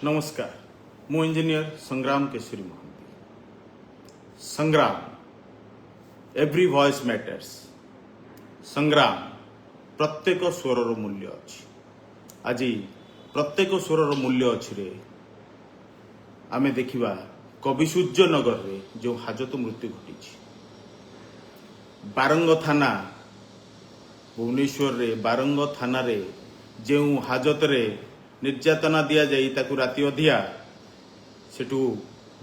नमस्कार मु इंजीनियर संग्राम केशरी महांती। संग्राम एवरी वॉइस मैटर्स। संग्राम प्रत्येक स्वरर मूल्य अच्छी। आज प्रत्येक स्वरर मूल्य अच्छी रे आमे देखिबा कवि सूर्य नगर रे जो हाजत मृत्यु घटी बारंग थाना भुवनेश्वर रे बारंग थाना रे जो हाजत रे निर्यातना दिया जाई ताकू राति अधिया सेठू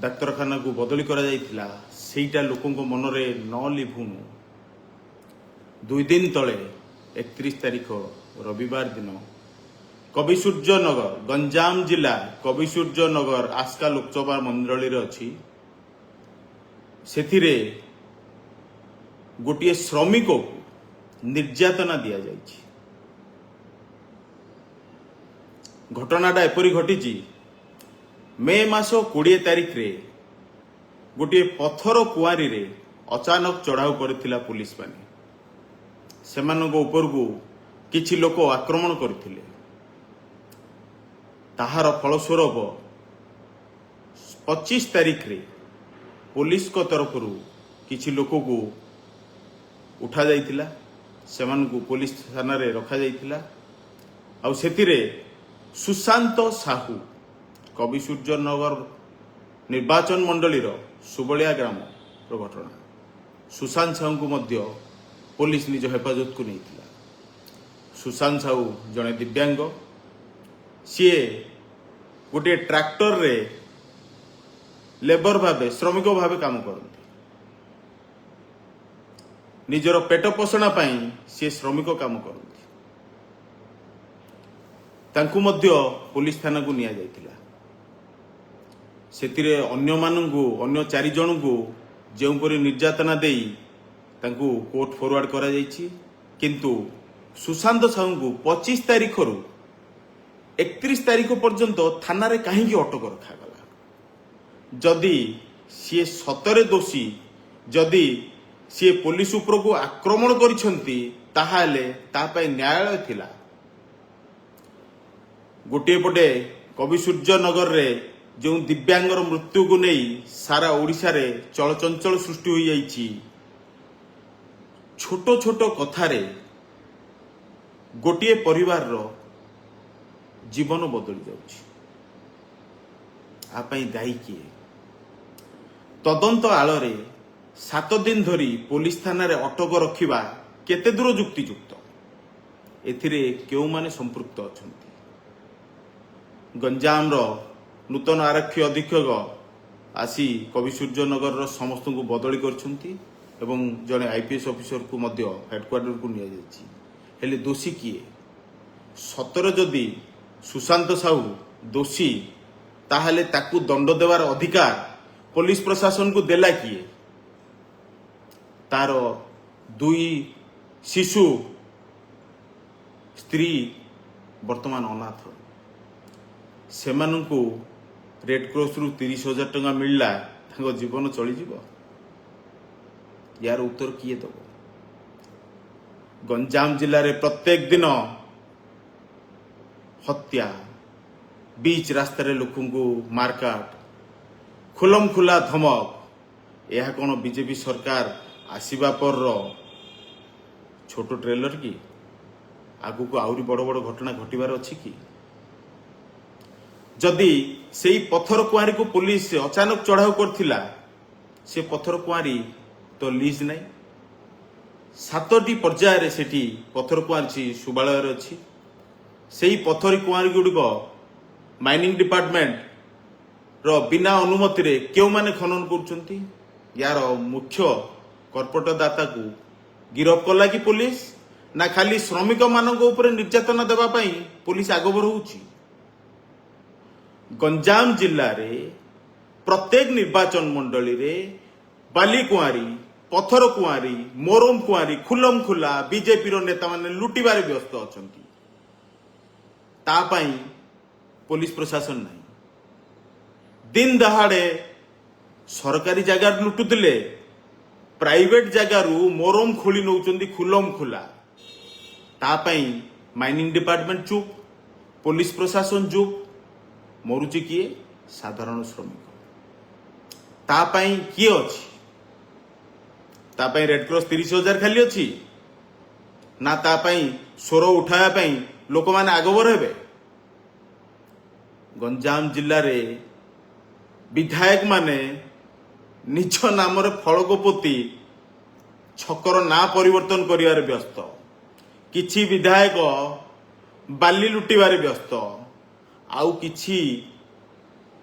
डाक्तरखाना को बदली करा जाइथिला सेटा लोकंको मनरे न लिभुनु 2 दिन तले 31 तारिख रविवार दिन कवि सूर्य नगर गंजाम जिला कवि सूर्य नगर आस्का लोकसभा मंडली रे अछि सेथिरे गोटे श्रमिक को निर्यातना दिया जाइछि। घटनाटा एपरी घटी मे मास 20 तारिख रे गोटे पथर कुआरी रे अचानक चढ़ाऊ करथिला पुलिस माने सेमानक ऊपर को किछि लोक आक्रमण करथिले। ताहार फलस्वरूप 25 तारिख रे पुलिस को तरफ किछि लोक को उठा जाइथिला सेमानकु पुलिस थाना रे रखा जाइथिला। आउ सेतिरे सुशांत साहू कवि सूर्य नगर निर्वाचन मंडली सुबलिया ग्राम घटना सुशांत साहू को मध्य पुलिस निज हेफाजत को नहीं। सुशांत साहू जड़े दिव्यांग सी गोटे ट्रैक्टर रे लेबर भावे श्रमिक भावे काम करते निजर पेट पोषण पाई सी श्रमिक काम करते तांकु मध्य पुलिस थाना को निया जाइथिला। सेतिरे अन्य मानंगु अन्य 4 जन को जेउपरि निर्यातना देई तांकु कोर्ट फॉरवर्ड करा जाइछि किंतु सुशांत साहू को 25 तारिख रु 31 तारिख पर्यंत थाना रे काहे की अटक रखा गला। जदि सी सतरे दोषी जदि सी पुलिस ऊपर को आक्रमण करिसंती ताहाले ता पय न्यायालय थिला। गोटे पटे कवि सूर्य नगर रे जो दिव्यांगर मृत्यु को नहीं सारा ओडिशा रे चलचंचल सृष्टि हो जाइछि। छोट छोट कथारे गोटे परिवार रो जीवन बदली जाउछि। आपई दायी किए तदंत आଳରେ 7 दिन धरी पुलिस थाना रे अटक रखिबा केते दूर युक्तियुक्त एथिरे केउ माने संपृक्त अछंती। गंजाम रो नूतन आरक्षी अधीक्षक आसी कवि सूर्य नगर रो समस्त को बदली करछंती एवं जने आईपीएस ऑफिसर को मध्य हेडक्वार्टर को निया जायछि। हेले दोषी किए सतर जदि सुशांत साहू दोषी ताहले ताकू दंड देवार अधिकार पुलिस प्रशासन को देला किए। तार 2 शिशु स्त्री वर्तमान अनाथ सेमानंकु रेड क्रॉस रु 30,000 टंका मिलला तांको जीवन चली जीव यार उत्तर किए दब। गंजाम जिल्ला रे प्रत्येक दिन हत्या बीच रास्ता रे लोकन को मारकाट खुलम खुला धमक यह कौन बीजेपी सरकार आसीबा पर छोटो ट्रेलर की आगु को आउरी बड़ बड़ घटना घटिबार अछि कि। जदि सेई पत्थर कुआरी को पुलिस अचानक चढ़ाऊ करथिला से पत्थर कुआरी तो लीज नहीं 7टी पर्याय रे सेठी पत्थर कुआरी सुबालय रे अछि। सेई पत्थर कुआरी गुडको माइनिंग डिपार्टमेंट रो बिना अनुमति रे केउ माने खनन करछंती। यार मुख्य कॉर्पोरेट दाता को गिरफ कला कि पुलिस ना खाली श्रमिक मानक ऊपर निर्यातना देबा पई पुलिस आगबर होउची। गंजाम जिल्ला रे प्रत्येक निर्वाचन मंडली रे बाली कुआरी पत्थर कुआरी मोरम कुआरी खुलम खुला बीजेपी रो नेता माने लुटिबारे व्यस्त अछंती। ता पई पुलिस प्रशासन नहीं दिन दहाड़े सरकारी जगह लुटुतिले प्राइवेट जगह मोरम खोली नौचंदी खुलम खुला ता पई माइनिंग डिपार्टमेंट चुप पुलिस प्रशासन चुप ମରୁଛି କିଏ? ସାଧାରଣ ଶ୍ରମିକ। ତା ପାଇଁ କିଏ ଅଛି? ତା ପାଇଁ ରେଡକ୍ରସ 30,000 ଖାଲି ଅଛି ନା ତା ପାଇଁ ସ୍ୱର ଉଠାଇବା ପାଇଁ ଲୋକମାନେ ଆଗଭର ହେବେ? ଗଞ୍ଜାମ ଜିଲ୍ଲାରେ ବିଧାୟକ ମାନେ ନିଜ ନାମରେ ଫଳକ ପୋତି ଛକର ନାଁ ପରିବର୍ତ୍ତନ କରିବାରେ ବ୍ୟସ୍ତ। କିଛି ବିଧାୟକ ବାଲି ଲୁଟିବାରେ ବ୍ୟସ୍ତ। ଆଉ କିଛି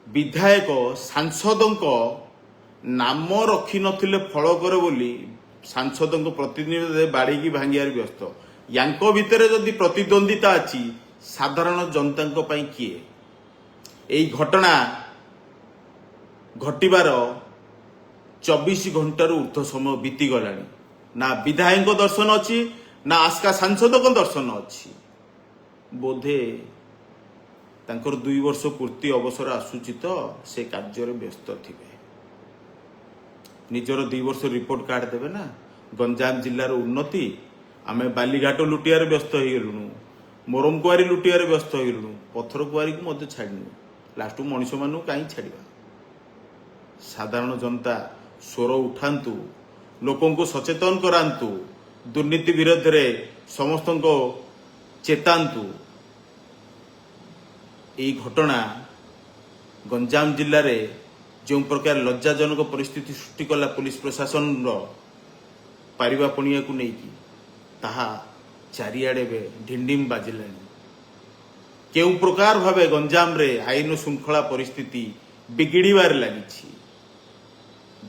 ବିଧାୟକ ସାଂସଦଙ୍କ ନାମ ରଖିନଥିଲେ ଫଳକରେ ବୋଲି ସାଂସଦଙ୍କ ପ୍ରତିନିଧି ବାଡେଇକି ଭାଙ୍ଗିବାରେ ବ୍ୟସ୍ତ। ୟାଙ୍କ ଭିତରେ ଯଦି ପ୍ରତିଦ୍ୱନ୍ଦିତା ଅଛି, ସାଧାରଣ ଜନତାଙ୍କ ପାଇଁ କିଏ? ଏହି ଘଟଣା ଘଟିବାର 24 ଘଣ୍ଟାରୁ ଉର୍ଦ୍ଧ୍ୱ ସମୟ ବିତିଗଲାଣି। ନା ବିଧାୟକଙ୍କ ଦର୍ଶନ ଅଛି, ନା ଆସ୍କା ସାଂସଦଙ୍କ ଦର୍ଶନ ଅଛି। ବୋଧେ ତାଙ୍କର 2 ବର୍ଷ ପୂର୍ତ୍ତି ଅବସର ଆସୁଛି ତ ସେ କାର୍ଯ୍ୟରେ ବ୍ୟସ୍ତ ଥିବେ। ନିଜର 2 ବର୍ଷ ରିପୋର୍ଟ କାର୍ଡ ଦେବେ ନା। ଗଞ୍ଜାମ ଜିଲ୍ଲାର ଉନ୍ନତି, ଆମେ ବାଲିଘାଟ ଲୁଟିବାରେ ବ୍ୟସ୍ତ ହେଇଗଲୁଣୁ, ମୋରମ କୁଆରୀ ଲୁଟିବାରେ ବ୍ୟସ୍ତ ହେଇଗଲୁଣୁ, ପଥର କୁଆରୀକୁ ମଧ୍ୟ ଛାଡ଼ିନୁ। ଲାଷ୍ଟକୁ ମଣିଷମାନଙ୍କୁ କାହିଁ ଛାଡ଼ିବା? ସାଧାରଣ ଜନତା ସ୍ୱର ଉଠାନ୍ତୁ, ଲୋକଙ୍କୁ ସଚେତନ କରାନ୍ତୁ, ଦୁର୍ନୀତି ବିରୋଧରେ ସମସ୍ତଙ୍କୁ ଚେତାନ୍ତୁ। ଏହି ଘଟଣା ଗଞ୍ଜାମ ଜିଲ୍ଲାରେ ଯେଉଁ ପ୍ରକାର ଲଜ୍ଜାଜନକ ପରିସ୍ଥିତି ସୃଷ୍ଟି କଲା ପୁଲିସ ପ୍ରଶାସନର ପାରିବା ପଣିଆକୁ ନେଇକି, ତାହା ଚାରିଆଡ଼େ ଏବେ ଢିଣ୍ଡିମ ବାଜିଲାଣି। କେଉଁ ପ୍ରକାର ଭାବେ ଗଞ୍ଜାମରେ ଆଇନ ଶୃଙ୍ଖଳା ପରିସ୍ଥିତି ବିଗିଡ଼ିବାରେ ଲାଗିଛି।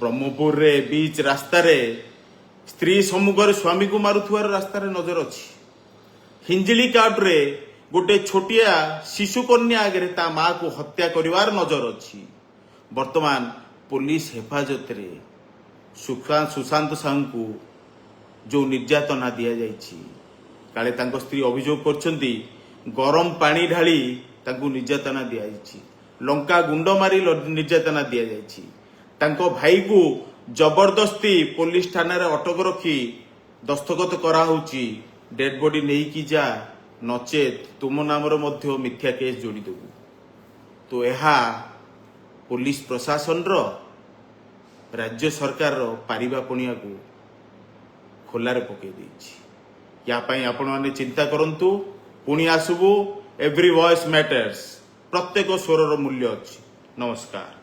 ବ୍ରହ୍ମପୁରରେ ବିଚ୍ ରାସ୍ତାରେ ସ୍ତ୍ରୀ ସମ୍ମୁଖରେ ସ୍ୱାମୀକୁ ମାରୁଥିବାର ରାସ୍ତାରେ ନଜର ଅଛି। ହିଞ୍ଜିଳି କାଉଟରେ ଗୋଟେ ଛୋଟିଆ ଶିଶୁ କନ୍ୟା ଆଗରେ ତା ମାକୁ ହତ୍ୟା କରିବାର ନଜର ଅଛି। ବର୍ତ୍ତମାନ ପୋଲିସ ହେଫାଜତରେ ସୁଶାନ୍ତ ସାହୁଙ୍କୁ ଯେଉଁ ନିର୍ଯାତନା ଦିଆଯାଇଛି, କାଳେ ତାଙ୍କ ସ୍ତ୍ରୀ ଅଭିଯୋଗ କରିଛନ୍ତି ଗରମ ପାଣି ଢାଳି ତାଙ୍କୁ ନିର୍ଯାତନା ଦିଆଯାଇଛି, ଲଙ୍କା ଗୁଣ୍ଡ ମାରି ନିର୍ଯାତନା ଦିଆଯାଇଛି। ତାଙ୍କ ଭାଇକୁ ଜବରଦସ୍ତି ପୋଲିସ ଥାନାରେ ଅଟକ ରଖି ଦସ୍ତଖତ କରାହଉଛି, ଡେଡ୍ ବଡି ନେଇକି ଯା, ନଚେତ ତୁମ ନାମରେ ମଧ୍ୟ ମିଥ୍ୟା କେସ୍ ଯୋଡ଼ିଦେବୁ। ତ ଏହା ପୋଲିସ ପ୍ରଶାସନର, ରାଜ୍ୟ ସରକାରର ପାରିବା ପଣିଆକୁ ଖୋଲାରେ ପକାଇ ଦେଇଛି। ୟା ପାଇଁ ଆପଣମାନେ ଚିନ୍ତା କରନ୍ତୁ। ପୁଣି ଆସିବୁ, ଏଭ୍ରି ଭଏସ୍ ମ୍ୟାଟର୍ସ। ପ୍ରତ୍ୟେକ ସ୍ୱରର ମୂଲ୍ୟ ଅଛି। ନମସ୍କାର।